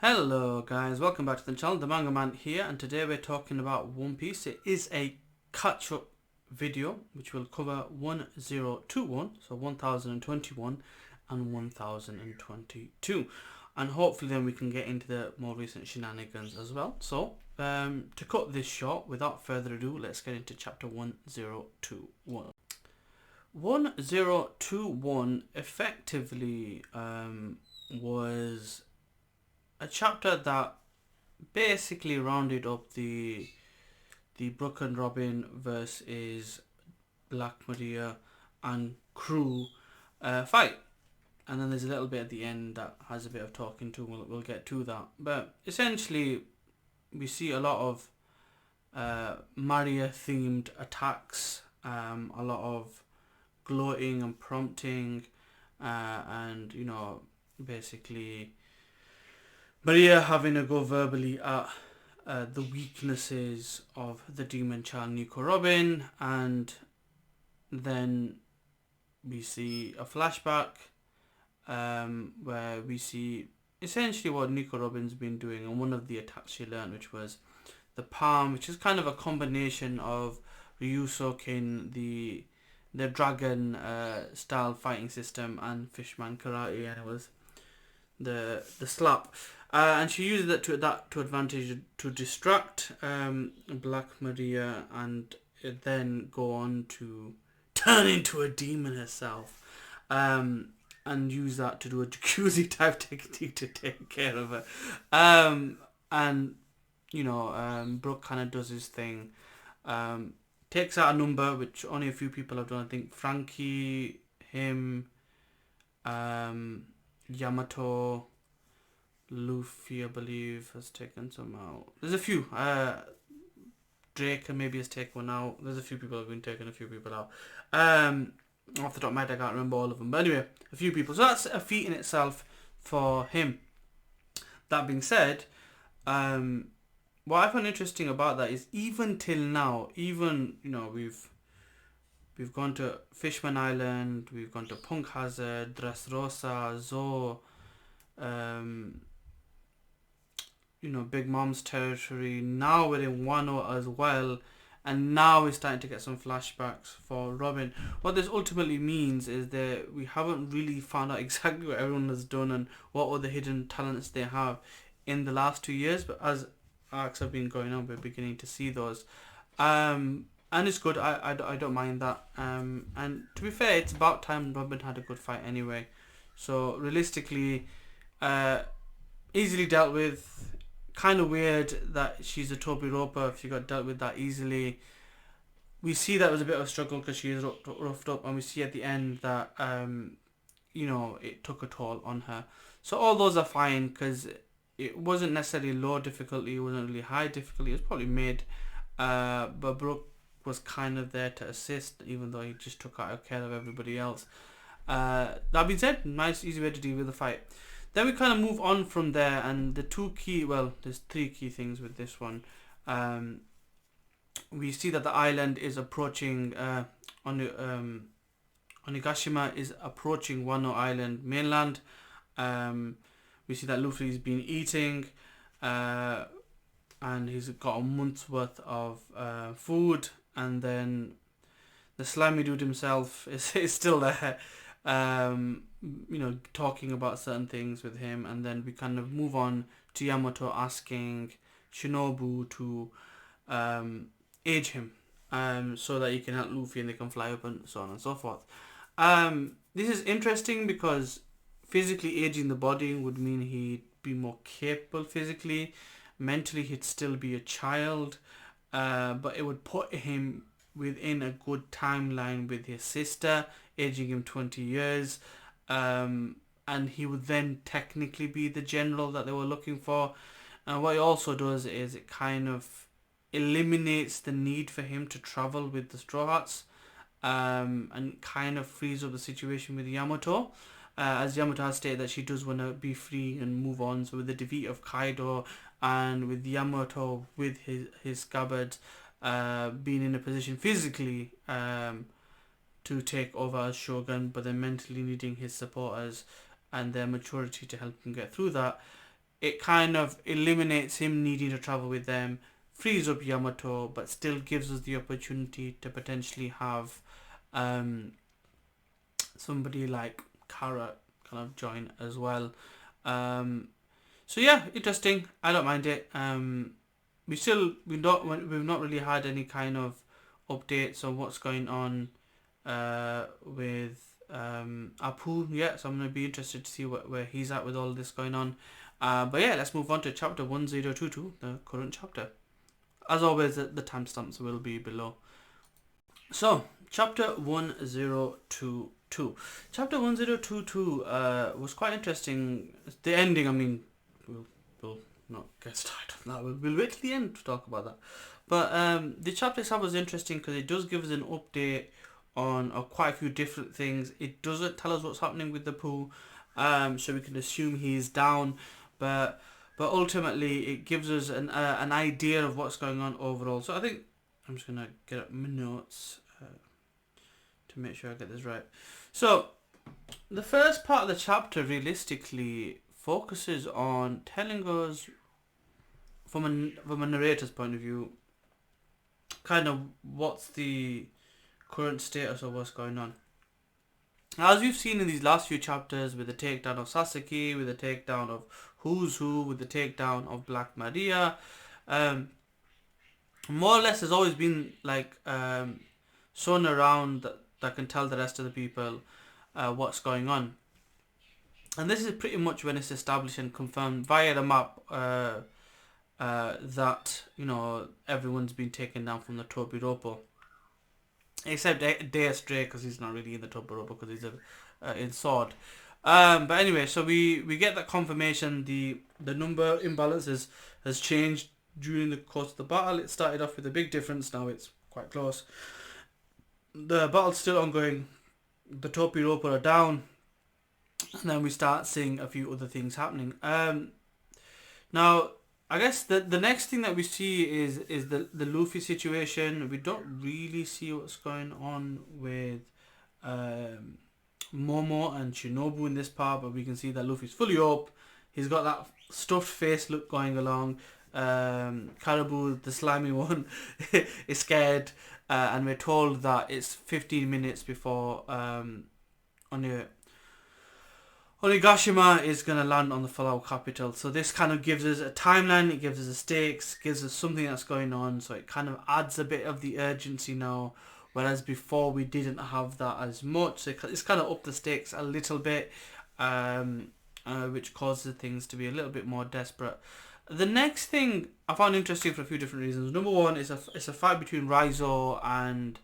Hello guys, welcome back to the channel, the Manga Man here, and today we're talking about One Piece. It is a catch-up video which will cover 1021, so 1021 and 1022, and hopefully then we can get into the more recent shenanigans as well. So to cut this short, without further ado, let's get into chapter 1021. 1021 effectively was a chapter that basically rounded up the Brook and Robin versus Black Maria and crew fight, and then there's a little bit at the end that has a bit of talking to. We'll get to that, but essentially we see a lot of Maria themed attacks, a lot of gloating and prompting, and basically Maria having a go verbally at the weaknesses of the demon child Neko Robin, and then we see a flashback where we see essentially what Neko Robin's been doing, and one of the attacks she learned, which was the palm, which is kind of a combination of Ryusoken, the dragon style fighting system, and Fishman Karate, and it was the slap. And she uses that to advantage to distract Black Maria, and then go on to turn into a demon herself, and use that to do a jacuzzi type technique to take care of her. And Brooke kind of does his thing, takes out a number which only a few people have done. I think Frankie, him, Yamato, Luffy, I believe, has taken some out. There's a few. Drake maybe has taken one out. There's a few people have been taking a few people out. Off the top of my head, I can't remember all of them. But anyway, a few people. So that's a feat in itself for him. That being said, what I find interesting about that is even till now, we've gone to Fishman Island, we've gone to Punk Hazard, Dressrosa, Zoo, Big Mom's territory. Now we're in Wano as well, and now we're starting to get some flashbacks for Robin. What this ultimately means is that we haven't really found out exactly what everyone has done and what other hidden talents they have in the last 2 years, but as arcs have been going on, we're beginning to see those, and it's good. I don't mind that, and to be fair, it's about time Robin had a good fight anyway. So realistically, easily dealt with. Kind of weird that she's a Toppi Roppo if she got dealt with that easily. We see that was a bit of a struggle because she is roughed up, and we see at the end that it took a toll on her. So all those are fine because it wasn't necessarily low difficulty, it wasn't really high difficulty, it was probably mid, but Brooke was kind of there to assist, even though he just took care of everybody else. That being said, nice easy way to deal with the fight. Then we kind of move on from there, and there's 3 key things with this one. We see that the island is approaching, onigashima is approaching Wano Island mainland. We see that Luffy's been eating, and he's got a month's worth of food, and then the slimy dude himself is still there, talking about certain things with him, and then we kind of move on to Yamato asking Shinobu to age him, so that he can help Luffy and they can fly up and so on and so forth. This is interesting because physically aging the body would mean he'd be more capable physically. Mentally he'd still be a child, but it would put him within a good timeline with his sister, aging him 20 years, and he would then technically be the general that they were looking for. And what it also does is it kind of eliminates the need for him to travel with the Straw Hats, and kind of frees up the situation with Yamato, as Yamato has stated that she does want to be free and move on. So with the defeat of Kaido, and with Yamato with his scabbard, being in a position physically to take over as Shogun, but then mentally needing his supporters and their maturity to help him get through that, it kind of eliminates him needing to travel with them, frees up Yamato, but still gives us the opportunity to potentially have somebody like Kara kind of join as well. So yeah, interesting. I don't mind it. We've not really had any kind of updates on what's going on with Apu yet, so I'm gonna be interested to see where he's at with all this going on. But yeah, let's move on to chapter 1022, the current chapter. As always, the timestamps will be below. So, chapter 1022. Chapter 1022 was quite interesting. The ending, I mean, we'll not get started on that. We'll wait till the end to talk about that. But the chapter itself was interesting because it does give us an update on quite a few different things. It doesn't tell us what's happening with the pool, so we can assume he's down. But ultimately, it gives us an idea of what's going on overall. So I think I'm just gonna get up my notes to make sure I get this right. So the first part of the chapter realistically focuses on telling us from a narrator's point of view kind of what's the current status of what's going on. As we've seen in these last few chapters, with the takedown of Sasaki, with the takedown of Who's Who, with the takedown of Black Maria, more or less there's always been like someone around that can tell the rest of the people what's going on. And this is pretty much when it's established and confirmed via the map that, you know, everyone's been taken down from the Toppi Roppo. Except B.D.A because he's not really in the Toppi Roppo because he's in Sword. But anyway, so we get that confirmation. The number imbalance has changed during the course of the battle. It started off with a big difference, now it's quite close. The battle's still ongoing. The Toppi Roppo are down. And then we start seeing a few other things happening. Now, I guess the next thing that we see is the Luffy situation. We don't really see what's going on with Momo and Shinobu in this part, but we can see that Luffy's fully up. He's got that stuffed face look going along. Caribou, the slimy one, is scared, and we're told that it's 15 minutes before onigashima is going to land on the Fallout capital. So this kind of gives us a timeline, it gives us the stakes, gives us something that's going on, so it kind of adds a bit of the urgency now, whereas before we didn't have that as much. So it's kind of upped the stakes a little bit, which causes things to be a little bit more desperate. The next thing I found interesting for a few different reasons. Number one is it's a fight between Raizo and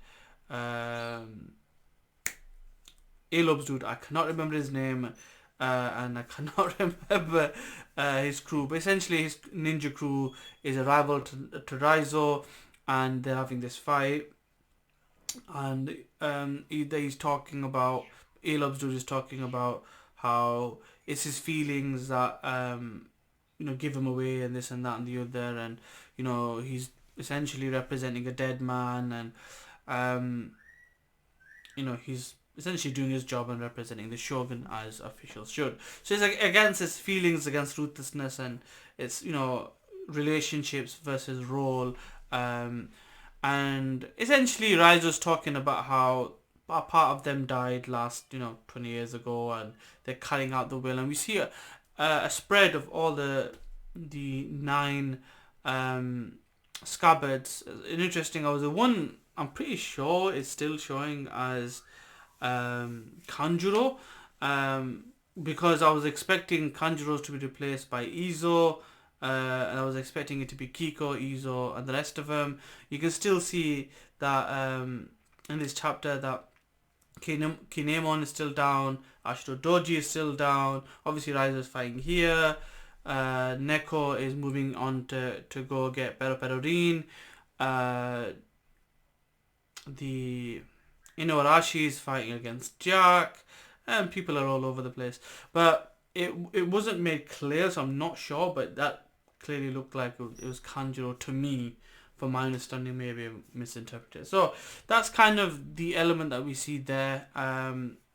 Alob's dude. I cannot remember his name. And I cannot remember his crew, but essentially his ninja crew is a rival to Raizo, and they're having this fight, and he's talking about, Alob's dude is talking about how it's his feelings that give him away, and this and that and the other, and he's essentially representing a dead man, and he's essentially doing his job and representing the shogun as officials should. So it's like against his feelings, against ruthlessness, and it's relationships versus role, and essentially Raizo's talking about how a part of them died last 20 years ago, and they're carrying out the will, and we see a spread of all the 9 scabbards. Interesting, the one I'm pretty sure is still showing as Kanjuro, because I was expecting Kanjuro's to be replaced by Izo, and I was expecting it to be Kiko, Izo, and the rest of them. You can still see that in this chapter that Kinemon is still down, Ashito Doji is still down, obviously Raizo is fighting here, Neko is moving on to go get Perospero. The Inuarashi is fighting against Jack, and people are all over the place. But it wasn't made clear, so I'm not sure, but that clearly looked like it was Kanjuro to me, from my understanding. Maybe I misinterpreted. So that's kind of the element that we see there.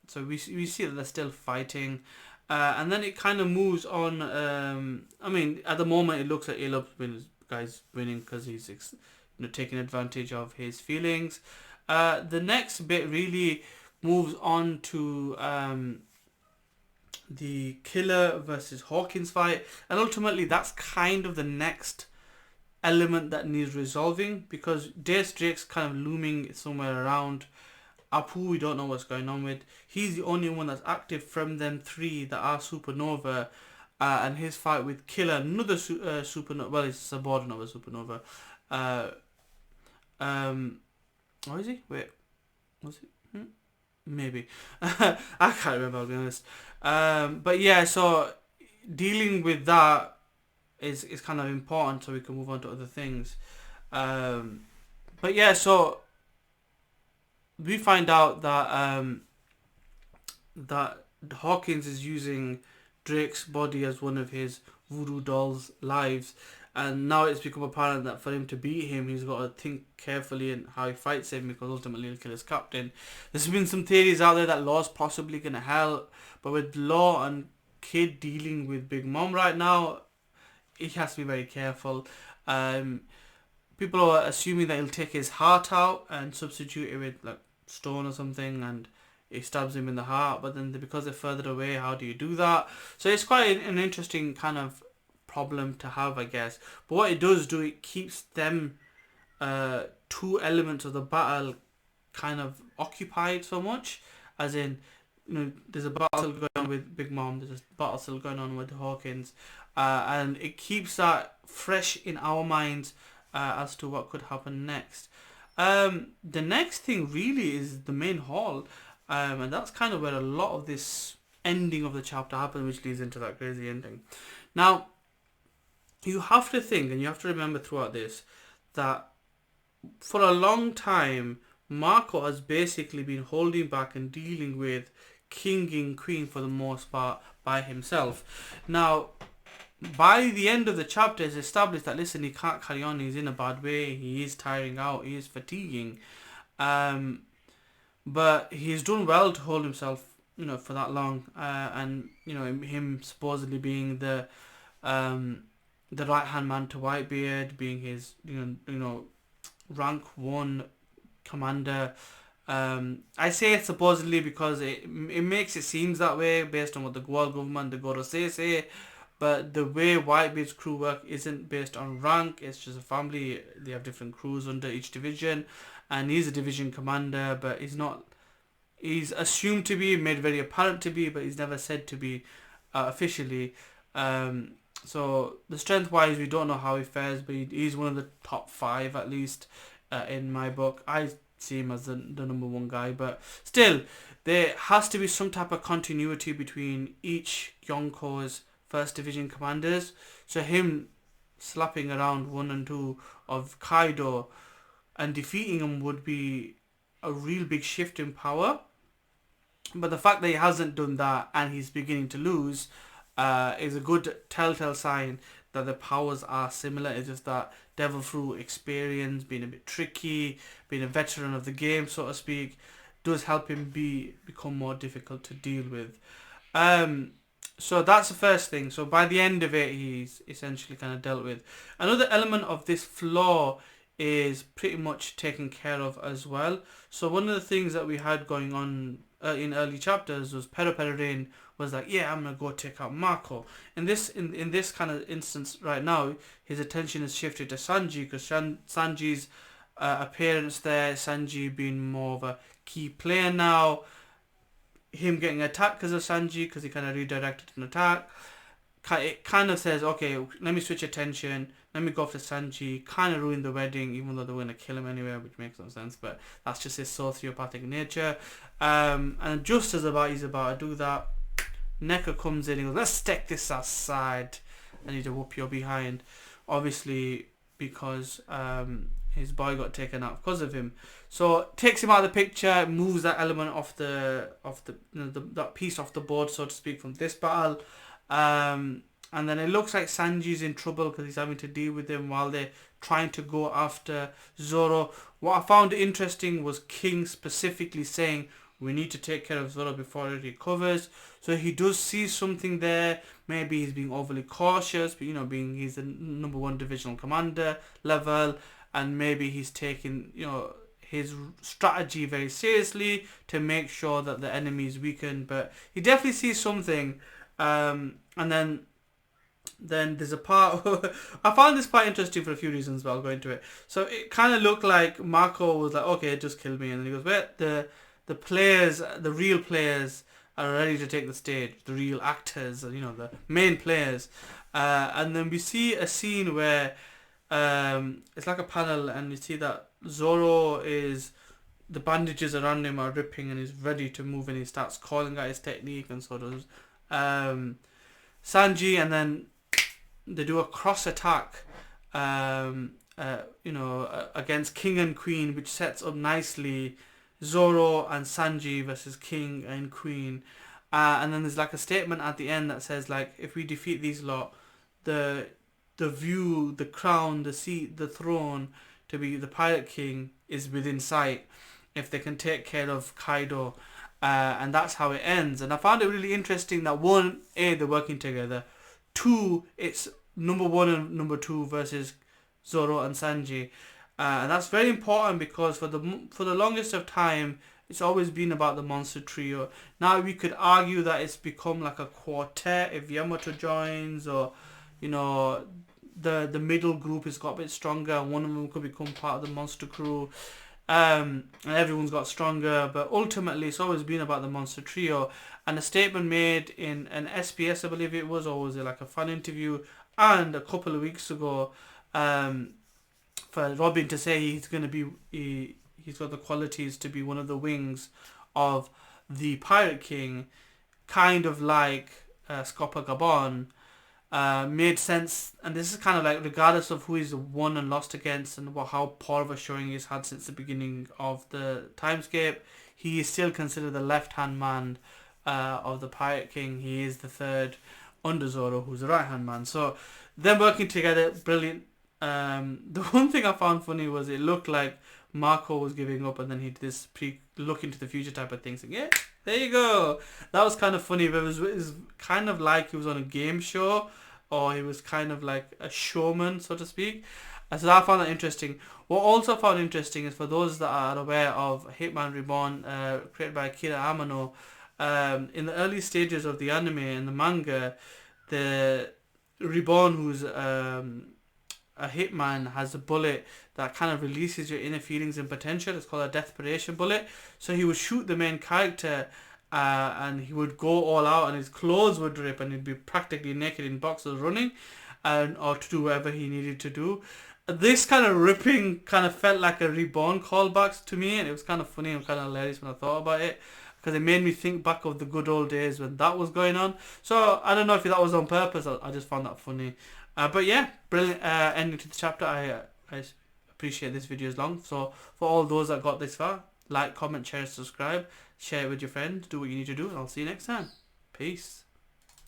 So we see that they're still fighting. And then it kind of moves on. I mean, at the moment, it looks like Alob's guy's winning because he's taking advantage of his feelings. The next bit really moves on to the Killer versus Hawkins fight, and ultimately that's kind of the next element that needs resolving, because Deus Drake's kind of looming somewhere around. Apu, we don't know what's going on with. He's the only one that's active from them three that are supernova, and his fight with Killer, another supernova. Well, it's a subordinate of a supernova. What is he? Wait, was it? Maybe. I can't remember, I'll be honest. But yeah, so dealing with that is kind of important, so we can move on to other things. But yeah, so we find out that Hawkins is using Drake's body as one of his voodoo doll's lives, and now it's become apparent that for him to beat him, he's got to think carefully in how he fights him, because ultimately he'll kill his captain. There's been some theories out there that Law's possibly going to help, but with Law and Kid dealing with Big Mom right now, he has to be very careful. People are assuming that he'll take his heart out and substitute it with like stone or something, and he stabs him in the heart, but then because they're further away, how do you do that? So it's quite an interesting kind of problem to have, I guess. But what it does do, it keeps them two elements of the battle kind of occupied so much, as in, there's a battle going on with Big Mom, there's a battle still going on with Hawkins, and it keeps that fresh in our minds as to what could happen next. The next thing really is the main hall, and that's kind of where a lot of this ending of the chapter happens, which leads into that crazy ending. Now, you have to think, and you have to remember throughout this, that for a long time, Marco has basically been holding back and dealing with King and Queen for the most part by himself. Now, by the end of the chapter, it's established that, listen, he can't carry on, he's in a bad way, he is tiring out, he is fatiguing. But he's done well to hold himself, for that long. And, him supposedly being the right-hand man to Whitebeard, being his, rank 1 commander. I say it supposedly because it makes it seems that way based on what the Gual government, the Gorosei say. But the way Whitebeard's crew work isn't based on rank, it's just a family. They have different crews under each division, and he's a division commander, but he's assumed to be, made very apparent to be, but he's never said to be officially. So the strength wise, we don't know how he fares, but he's one of the top 5 at least in my book. I see him as the number 1 guy, but still, there has to be some type of continuity between each Yonko's first division commanders. So him slapping around 1 and 2 of Kaido and defeating him would be a real big shift in power. But the fact that he hasn't done that and he's beginning to lose is a good telltale sign that the powers are similar. It's just that Devil Fruit experience, being a bit tricky, being a veteran of the game, so to speak, does help him become more difficult to deal with. So that's the first thing. So by the end of it, he's essentially kind of dealt with. Another element of this flaw is pretty much taken care of as well. So one of the things that we had going on in early chapters was Perospero was like, yeah, I'm gonna go take out Marco. In this kind of instance right now, his attention is shifted to Sanji, because Sanji's appearance there, Sanji being more of a key player now, him getting attacked because of Sanji, because he kind of redirected an attack. It kind of says, okay, let me switch attention, let me go after Sanji, kind of ruin the wedding, even though they're going to kill him anyway, which makes no sense, but that's just his sociopathic nature. And just as he's about to do that, Neko comes in and goes, let's take this aside, I need to whoop your behind. Obviously, because his boy got taken out because of him. So takes him out of the picture, moves that element off that piece off the board, so to speak, from this battle. And then it looks like Sanji's in trouble because he's having to deal with him while they're trying to go after Zoro. What I found interesting was King specifically saying, We need to take care of Zoro before he recovers. So he does see something there. Maybe he's being overly cautious, but being he's the number one divisional commander level, and maybe he's taking his strategy very seriously to make sure that the enemy is weakened. But he definitely sees something, and then there's a part I found this quite interesting for a few reasons, but I'll go into it. So it kind of looked like Marco was like, okay, just kill me, and then he goes, wait, the players, the real players are ready to take the stage, the real actors, the main players, and then we see a scene where it's like a panel, and you see that Zoro is, the bandages around him are ripping, and he's ready to move, and he starts calling out his technique, and so does Sanji, and then they do a cross attack, against King and Queen, which sets up nicely Zoro and Sanji versus King and Queen. And then there's like a statement at the end that says, like, if we defeat these lot, the view, the crown, the seat, the throne to be the Pirate King is within sight if they can take care of Kaido. And that's how it ends. And I found it really interesting that one, A, they're working together. Two, it's number one and number two versus Zoro and Sanji. And that's very important because for the longest of time, it's always been about the monster trio. Now we could argue that it's become like a quartet if Yamato joins, or the middle group has got a bit stronger, and one of them could become part of the monster crew. And everyone's got stronger, but ultimately it's always been about the monster trio. And a statement made in an SBS, I believe it was, or was it like a fan interview, and a couple of weeks ago, for Robin to say he's going to be, he's got the qualities to be one of the wings of the Pirate King, kind of like Scopper Gabon, made sense. And this is kind of like, regardless of who he's won and lost against and how poor of a showing he's had since the beginning of the timescape, he is still considered the left-hand man of the Pirate King. He is the third under Zoro, who's the right-hand man. So them working together, brilliant. The one thing I found funny was it looked like Marco was giving up, and then he did this look into the future type of thing, saying, yeah, there you go. That was kind of funny, but it was kind of like he was on a game show, or he was kind of like a showman, so to speak. So I found that interesting. What also found interesting is, for those that are aware of Hitman Reborn, created by Akira Amano, in the early stages of the anime and the manga, the Reborn, who's a hitman, has a bullet that kind of releases your inner feelings and potential. It's called a desperation bullet. So he would shoot the main character, and he would go all out, and his clothes would rip, and he'd be practically naked in boxers running, or to do whatever he needed to do. This kind of ripping kind of felt like a Reborn callback to me, and it was kind of funny and kind of hilarious when I thought about it, because it made me think back of the good old days when that was going on. So I don't know if that was on purpose. I just found that funny. But yeah, brilliant ending to the chapter. I appreciate this video is long. So for all those that got this far, like, comment, share, subscribe, share it with your friends, do what you need to do, and I'll see you next time. Peace.